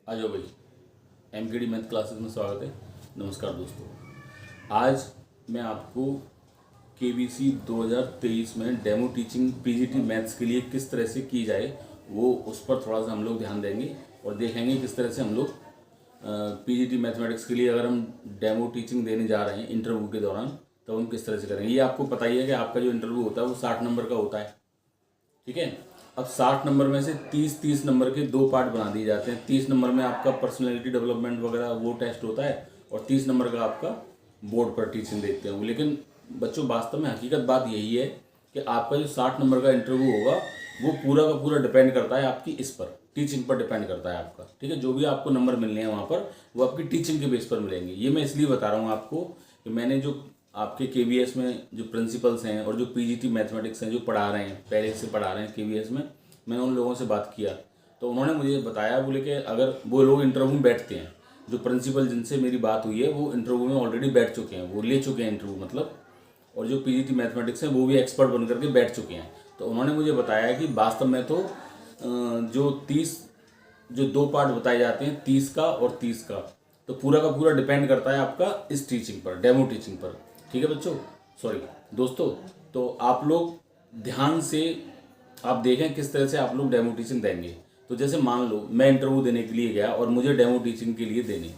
आ जाओ भाई। MKD math classes में स्वागत है। नमस्कार दोस्तों, आज मैं आपको केबीसी 2023 में डेमो टीचिंग पीजीटी मैथ्स के लिए किस तरह से की जाए वो उस पर थोड़ा सा हम लोग ध्यान देंगे और देखेंगे किस तरह से हम लोग पीजीटी मैथमेटिक्स के लिए अगर हम डेमो टीचिंग देने जा रहे हैं इंटरव्यू के दौरान तो हम किस तरह से करेंगे। ये आपको पता ही है कि आपका जो इंटरव्यू होता है वो 60 नंबर का होता है, ठीक है। अब 60 नंबर में से 30 नंबर के दो पार्ट बना दिए जाते हैं। 30 नंबर में आपका पर्सनैलिटी डेवलपमेंट वगैरह वो टेस्ट होता है और 30 नंबर का आपका बोर्ड पर टीचिंग देखते हैं। लेकिन बच्चों, वास्तव में हकीकत बात यही है कि आपका जो 60 नंबर का इंटरव्यू होगा वो पूरा का पूरा डिपेंड करता है आपकी इस पर, टीचिंग पर डिपेंड करता है आपका, ठीक है। जो भी आपको नंबर मिलने हैं वहाँ पर वो आपकी टीचिंग के बेस पर मिलेंगे। ये मैं इसलिए बता रहा हूँ आपको कि मैंने जो आपके केवीएस में जो प्रिंसिपल्स हैं और जो पीजीटी मैथमेटिक्स हैं जो पढ़ा रहे हैं, पहले से पढ़ा रहे हैं केवीएस में, मैंने उन लोगों से बात किया तो उन्होंने मुझे बताया, बोले कि अगर वो लोग इंटरव्यू में बैठते हैं, जो प्रिंसिपल जिनसे मेरी बात हुई है वो इंटरव्यू में ऑलरेडी बैठ चुके हैं, वो ले चुके हैं इंटरव्यू मतलब, और जो पीजीटी मैथमेटिक्स हैं वो भी एक्सपर्ट बन करके बैठ चुके हैं। तो उन्होंने मुझे बताया कि वास्तव में तो जो दो पार्ट बताए जाते हैं 30 का और 30 का, तो पूरा का पूरा डिपेंड करता है आपका इस टीचिंग पर, डेमो टीचिंग पर, ठीक है बच्चों, सॉरी दोस्तों। तो आप लोग ध्यान से आप देखें किस तरह से आप लोग डेमो टीचिंग देंगे। तो जैसे मान लो मैं इंटरव्यू देने के लिए गया और मुझे डेमो टीचिंग के लिए देने,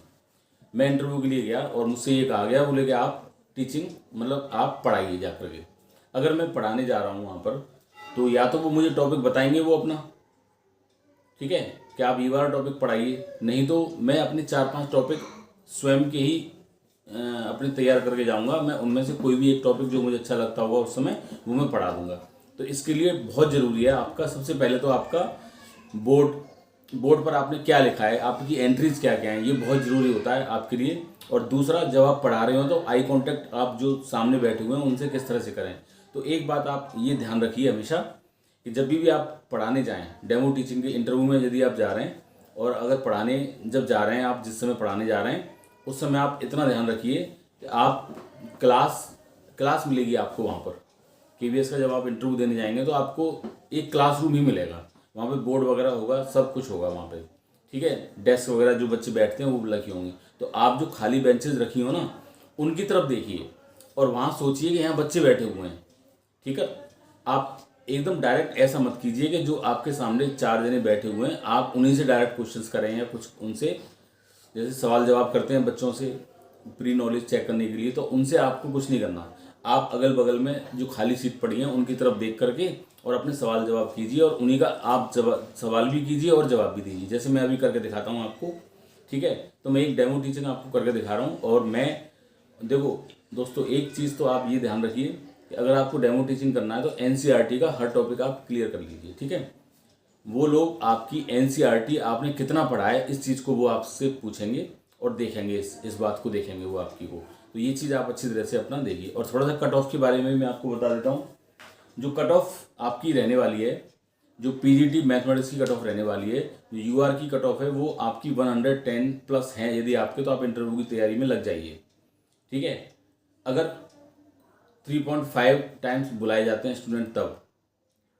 मैं इंटरव्यू के लिए गया और मुझसे ये कहा गया, बोले कि आप टीचिंग मतलब आप पढ़ाइए जा करके। अगर मैं पढ़ाने जा रहा हूँ वहाँ पर तो या तो वो मुझे टॉपिक बताएंगे वो अपना, ठीक है, कि आप ये वाला टॉपिक पढ़ाइए, नहीं तो मैं अपने 4-5 टॉपिक स्वयं के ही अपने तैयार करके जाऊंगा। मैं उनमें से कोई भी एक टॉपिक जो मुझे अच्छा लगता होगा उस समय वो मैं पढ़ा दूंगा। तो इसके लिए बहुत ज़रूरी है आपका, सबसे पहले तो आपका बोर्ड पर आपने क्या लिखा है, आपकी एंट्रीज क्या क्या हैं, ये बहुत ज़रूरी होता है आपके लिए। और दूसरा, जब आप पढ़ा रहे हो तो आई कांटेक्ट आप जो सामने बैठे हुए हैं उनसे किस तरह से करें। तो एक बात आप ये ध्यान रखिए हमेशा कि जब भी आप पढ़ाने जाएं, डेमो टीचिंग के इंटरव्यू में यदि आप जा रहे हैं और अगर पढ़ाने जब जा रहे हैं, आप जिस समय पढ़ाने जा रहे हैं उस समय आप इतना ध्यान रखिए कि आप क्लास मिलेगी आपको वहाँ पर। केवीएस का जब आप इंटरव्यू देने जाएंगे तो आपको एक क्लासरूम ही मिलेगा, वहाँ पे बोर्ड वगैरह होगा, सब कुछ होगा वहाँ पे, ठीक है। डेस्क वगैरह जो बच्चे बैठते हैं वो लगी होंगी। तो आप जो खाली बेंचेस रखी हो ना उनकी तरफ देखिए और वहाँ सोचिए कि यहाँ बच्चे बैठे हुए हैं, ठीक है। आप एकदम डायरेक्ट ऐसा मत कीजिए कि जो आपके सामने 4 जने बैठे हुए हैं आप उन्हीं से डायरेक्ट क्वेश्चंस करें या कुछ उनसे जैसे सवाल जवाब करते हैं बच्चों से प्री नॉलेज चेक करने के लिए, तो उनसे आपको कुछ नहीं करना। आप अगल बगल में जो खाली सीट पड़ी है उनकी तरफ देख करके और अपने सवाल जवाब कीजिए और उन्हीं का आप सवाल भी कीजिए और जवाब भी दीजिए, जैसे मैं अभी करके दिखाता हूँ आपको, ठीक है। तो मैं एक डेमो टीचिंग आपको करके दिखा रहा हूँ। और मैं देखो दोस्तों, एक चीज़ तो आप ये ध्यान रखिए कि अगर आपको डेमो टीचिंग करना है तो एनसीईआरटी का हर टॉपिक आप क्लियर कर लीजिए, ठीक है। वो लोग आपकी एनसीईआरटी आपने कितना पढ़ा है इस चीज़ को वो आपसे पूछेंगे और देखेंगे, इस बात को देखेंगे वो आपकी को। तो ये चीज़ आप अच्छी तरह से अपना देखिए। और थोड़ा सा कट ऑफ के बारे में मैं आपको बता देता हूँ। जो कट ऑफ आपकी रहने वाली है, जो पीजीटी मैथमेटिक्स की कट ऑफ रहने वाली है, जो यूआर की कट ऑफ है वो आपकी 110 प्लस है यदि आपके, तो आप इंटरव्यू की तैयारी में लग जाइए, ठीक है। अगर 3.5 टाइम्स बुलाए जाते हैं स्टूडेंट तब,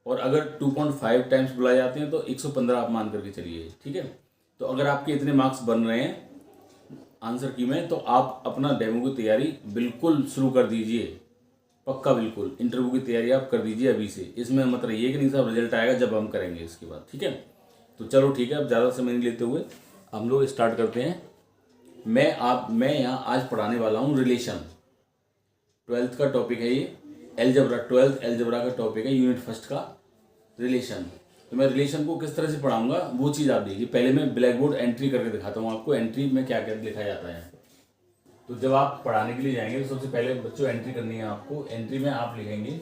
और अगर 2.5 टाइम्स बुलाए जाते हैं तो 115 आप मान करके चलिए, ठीक है। तो अगर आपके इतने मार्क्स बन रहे हैं आंसर की में, तो आप अपना डेमो की तैयारी बिल्कुल शुरू कर दीजिए, पक्का बिल्कुल इंटरव्यू की तैयारी आप कर दीजिए अभी से। इसमें मत रहिए कि नहीं साहब रिजल्ट आएगा जब हम करेंगे इसके बाद, ठीक है। तो चलो ठीक है, अब ज़्यादा समय नहीं लेते हुए हम लोग स्टार्ट करते हैं। मैं यहाँ आज पढ़ाने वाला हूँ रिलेशन, 12th का टॉपिक है ये, एलजबरा, 12th एलजबरा का टॉपिक है, यूनिट फर्स्ट का रिलेशन। तो मैं रिलेशन को किस तरह से पढ़ाऊंगा वो चीज़ आप देखिए। पहले मैं ब्लैक बोर्ड एंट्री करके दिखाता हूँ आपको, एंट्री में क्या क्या लिखा जाता है। तो जब आप पढ़ाने के लिए जाएंगे तो सबसे पहले बच्चों एंट्री करनी है आपको। एंट्री में आप लिखेंगे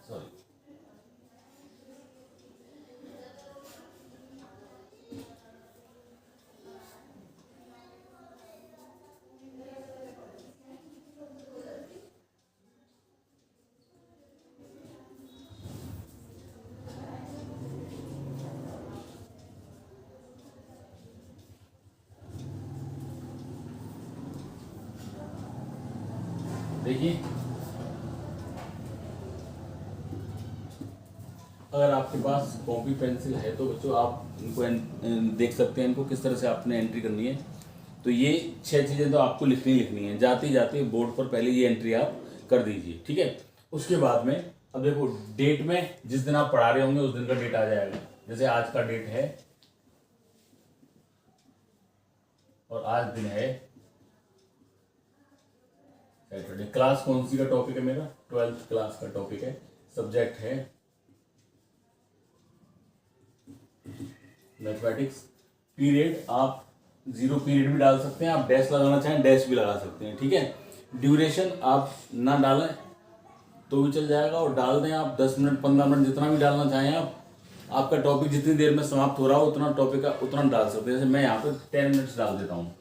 सॉरी देखिए अगर आपके पास कॉपी पेंसिल है तो बच्चों आप इनको देख सकते हैं, इनको किस तरह से आपने एंट्री करनी है। तो ये 6 चीज़ें तो आपको लिखनी है। जाते जाते बोर्ड पर पहले ये एंट्री आप कर दीजिए, ठीक है। उसके बाद में अब देखो डेट में जिस दिन आप पढ़ा रहे होंगे उस दिन का डेट आ जाएगा। जैसे आज का डेट है और आज दिन है सैटरडे। क्लास कौन सी का टॉपिक है मेरा? 12th क्लास का टॉपिक है। सब्जेक्ट है मैथमेटिक्स। पीरियड आप 0 पीरियड भी डाल सकते हैं, आप डैश लगाना चाहें डैश भी लगा सकते हैं, ठीक है। ड्यूरेशन आप ना डालें तो भी चल जाएगा, और डाल दें आप 10 मिनट 15 मिनट जितना भी डालना चाहें आप। आपका टॉपिक जितनी देर में समाप्त हो रहा हो उतना टॉपिक का उतना डाल सकते हैं। जैसे मैं यहाँ पे 10 मिनट्स डाल देता हूँ,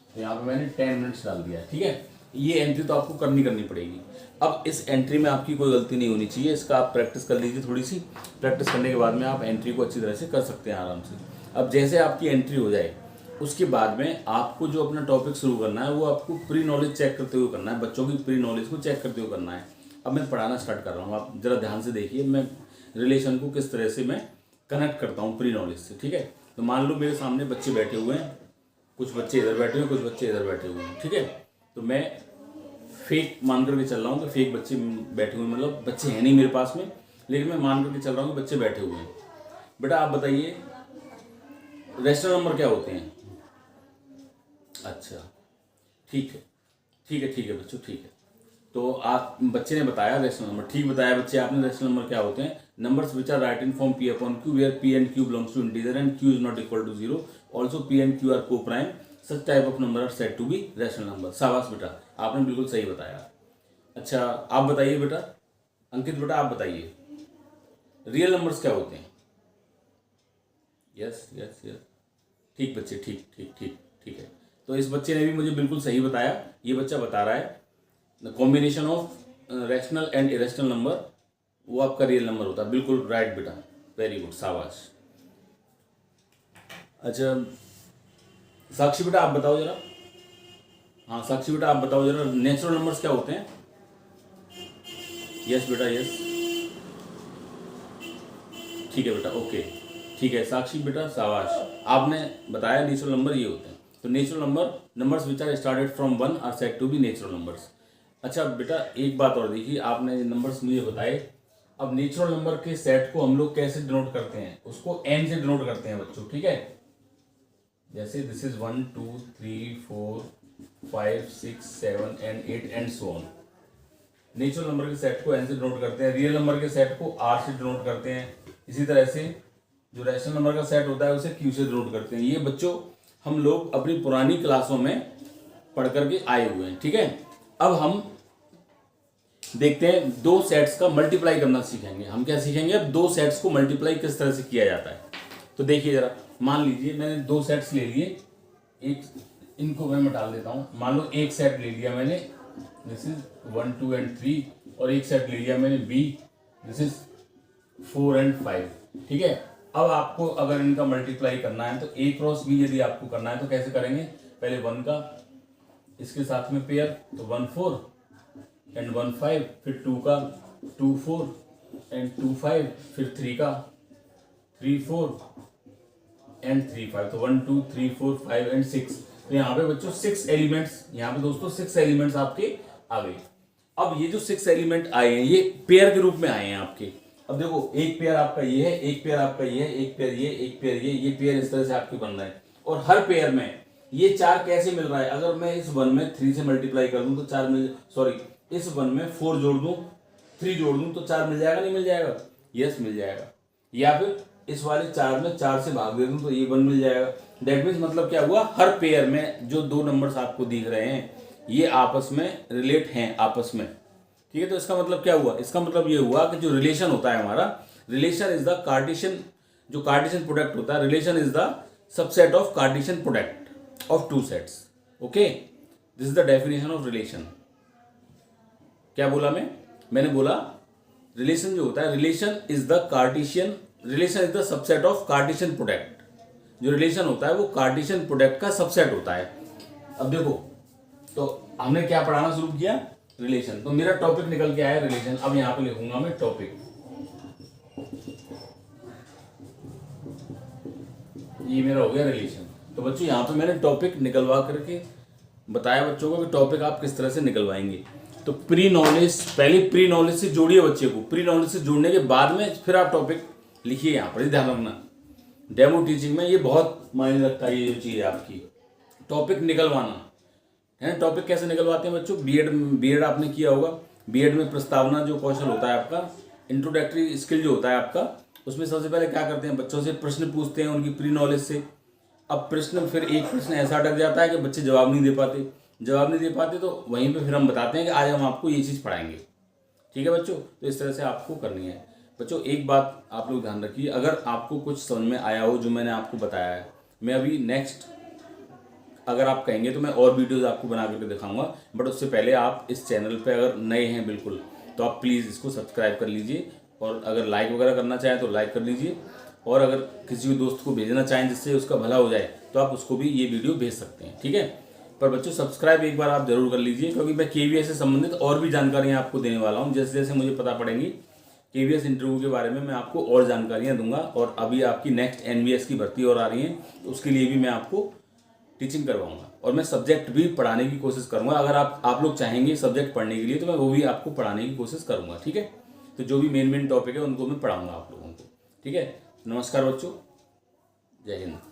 तो यहाँ पे मैंने 10 मिनट्स डाल दिया, ठीक है। ये एंट्री तो आपको करनी पड़ेगी। अब इस एंट्री में आपकी कोई गलती नहीं होनी चाहिए, इसका आप प्रैक्टिस कर लीजिए। थोड़ी सी प्रैक्टिस करने के बाद में आप एंट्री को अच्छी तरह से कर सकते हैं आराम से। अब जैसे आपकी एंट्री हो जाए उसके बाद में आपको जो अपना टॉपिक शुरू करना है वो आपको प्री नॉलेज चेक करते हुए करना है, बच्चों की प्री नॉलेज को चेक करते हुए करना है। अब मैं पढ़ाना स्टार्ट कर रहा हूँ, आप जरा ध्यान से देखिए मैं रिलेशन को किस तरह से मैं कनेक्ट करता हूँ प्री नॉलेज से, ठीक है। तो मान लो मेरे सामने बच्चे बैठे हुए हैं, कुछ बच्चे इधर बैठे हुए हैं, कुछ बच्चे इधर बैठे हुए हैं, ठीक है। तो मैं फेक मान करके चल रहा हूँ कि फेक बच्चे बैठे हुए हैं, मतलब बच्चे हैं नहीं मेरे पास में, लेकिन मैं मान करके चल रहा हूँ कि बच्चे बैठे हुए हैं। बेटा आप बताइए रैशनल नंबर क्या होते हैं? अच्छा ठीक है बच्चों, ठीक है। तो आप बच्चे ने बताया रैशनल नंबर, ठीक बताया बच्चे आपने। रैशनल नंबर क्या होते हैं? Numbers which are write in form p upon q where p and q belongs to integer and q is not equal to 0. Also p and q are co-prime. Such type of number are said to be rational number. शाबाश बेटा, आपने बिल्कुल सही बताया। अच्छा आप बताइए बेटा, अंकित बेटा आप बताइए रियल नंबर्स क्या होते हैं? यस यस यस, ठीक बच्चे, ठीक है। तो इस बच्चे ने भी मुझे बिल्कुल सही बताया। ये बच्चा बता रहा है the combination of rational and irrational number वो आपका रियल नंबर होता है। बिल्कुल राइट बेटा, वेरी गुड, शाबाश। अच्छा साक्षी बेटा आप बताओ जरा। हाँ साक्षी बेटा आप बताओ जरा नेचुरल नंबर्स क्या होते हैं? यस बेटा यस, ठीक है बेटा, ओके ठीक है साक्षी बेटा, शाबाश। आपने बताया नेचुरल नंबर ये होते हैं। तो natural numbers which are started from 1 are said to be natural numbers. अच्छा बेटा एक बात और देखिए, आपने नंबर्स मुझे बताए। अब नेचुरल नंबर के सेट को हम लोग कैसे डिनोट करते हैं? उसको n से डिनोट करते हैं बच्चों, ठीक है। जैसे this is 1 2 3 4 5 6 7 and 8 and so on। Natural number के सेट को n से डिनोट करते हैं, रियल नंबर के सेट को r से डिनोट करते हैं। इसी तरह से जो रैशनल नंबर का सेट होता है उसे q से डिनोट करते हैं। ये बच्चों हम लोग अपनी पुरानी क्लासों में पढ़ करके आए हुए हैं, ठीक है। अब हम देखते हैं दो सेट्स का मल्टीप्लाई करना सीखेंगे। हम क्या सीखेंगे? अब दो सेट्स को मल्टीप्लाई किस तरह से किया जाता है। तो देखिए जरा, मान लीजिए मैंने दो सेट्स ले लिए, एक इनको मैं मिटा देता हूँ। मान लो एक सेट ले लिया मैंने, दिस इज 1 2 and 3, और एक सेट ले लिया मैंने b, दिस इज 4 and 5, ठीक है। अब आपको अगर इनका मल्टीप्लाई करना है तो a क्रॉस b यदि आपको करना है तो कैसे करेंगे? पहले 1 का इसके साथ में पेयर, तो 1 4 and 1 5, फिर 2 का 2 4 and 2 5, फिर 3 का 3 4 and 3 5, तो 1 2 3 4 5 and 6। तो यहाँ पे बच्चों 6 एलिमेंट्स, यहाँ पे दोस्तों 6 एलिमेंट्स आपके आ गए। अब ये जो 6 एलिमेंट आए हैं ये पेयर के रूप में आए हैं आपके। अब देखो एक पेयर आपका ये है, एक पेयर आपका ये है, एक पेयर ये, एक पेयर ये पेयर इस तरह से आपके बन रहा है। और हर पेयर में ये 4 कैसे मिल रहा है? अगर मैं इस 1 में 3 से मल्टीप्लाई कर दूं तो 4 मिल, सॉरी इस 1 में 4 जोड़ दूं 3 जोड़ दूं तो 4 मिल जाएगा, नहीं मिल जाएगा? यस मिल जाएगा। या फिर इस वाले 4 में 4 से भाग दे दूं तो ये 1 मिल जाएगा। दैट मीन्स मतलब क्या हुआ, हर पेयर में जो दो नंबर्स आपको दिख रहे हैं ये आपस में रिलेट हैं आपस में, ठीक है। तो इसका मतलब क्या हुआ? इसका मतलब ये हुआ कि जो रिलेशन होता है हमारा, रिलेशन इज द कार्टेशियन, जो कार्टेशियन प्रोडक्ट होता है, relation is the subset of Cartesian product of two sets. Okay, this is the definition of relation. क्या बोला मैंने बोला रिलेशन जो होता है, relation is the Cartesian, relation is the subset of Cartesian product. जो रिलेशन होता है वो कार्टेशियन प्रोडक्ट का सबसेट होता है। अब देखो, तो हमने क्या पढ़ाना शुरू किया? रिलेशन। तो मेरा टॉपिक निकल के आया रिलेशन। अब यहां पे लिखूंगा मैं टॉपिक। ये मेरा हो गया रिलेशन। तो बच्चों यहाँ पे मैंने टॉपिक निकलवा करके बताया बच्चों को कि टॉपिक आप किस तरह से निकलवाएंगे। तो प्री नॉलेज, पहले प्री नॉलेज से जोड़िए बच्चे को, प्री नॉलेज से जोड़ने के बाद में फिर आप टॉपिक लिखिए। यहाँ पर ध्यान रखना, डेमो टीचिंग में ये बहुत मायने रखता है, ये जो चीज़ है आपकी टॉपिक निकलवाना है। टॉपिक कैसे निकलवाते हैं बच्चों, बीएड आपने किया होगा। बीएड में प्रस्तावना जो कौशल होता है आपका, इंट्रोडक्टरी स्किल जो होता है आपका, उसमें सबसे पहले क्या करते हैं, बच्चों से प्रश्न पूछते हैं उनकी प्री नॉलेज से। अब प्रश्न, फिर एक प्रश्न ऐसा अटक जाता है कि बच्चे जवाब नहीं दे पाते, तो वहीं पे फिर हम बताते हैं कि आज हम आपको ये चीज़ पढ़ाएंगे। ठीक है बच्चों, तो इस तरह से आपको करनी है। बच्चों एक बात आप लोग ध्यान रखिए, अगर आपको कुछ समझ में आया हो जो मैंने आपको बताया है, मैं अभी नेक्स्ट अगर आप कहेंगे तो मैं और वीडियोज़ आपको बना करके दिखाऊंगा। बट उससे पहले आप इस चैनल पे अगर नए हैं बिल्कुल, तो आप प्लीज़ इसको सब्सक्राइब कर लीजिए, और अगर लाइक वगैरह करना चाहें तो लाइक कर लीजिए, और अगर किसी भी दोस्त को भेजना चाहें जिससे उसका भला हो जाए तो आप उसको भी ये वीडियो भेज सकते हैं। ठीक है, पर बच्चों सब्सक्राइब एक बार आप जरूर कर लीजिए, क्योंकि मैं केवीएस से संबंधित और भी जानकारियाँ आपको देने वाला हूँ। जैसे जैसे मुझे पता पड़ेंगी केवीएस इंटरव्यू के बारे में, मैं आपको और जानकारियाँ दूंगा। और अभी आपकी नेक्स्ट एनवीएस की भर्ती और आ रही है, तो उसके लिए भी मैं आपको टीचिंग करवाऊंगा, और मैं सब्जेक्ट भी पढ़ाने की कोशिश करूंगा। अगर आप लोग चाहेंगे सब्जेक्ट पढ़ने के लिए तो मैं वो भी आपको पढ़ाने की कोशिश करूंगा। ठीक है, तो जो भी मेन टॉपिक है उनको मैं पढ़ाऊंगा आप लोगों को। ठीक है, नमस्कार बच्चों, जय हिंद।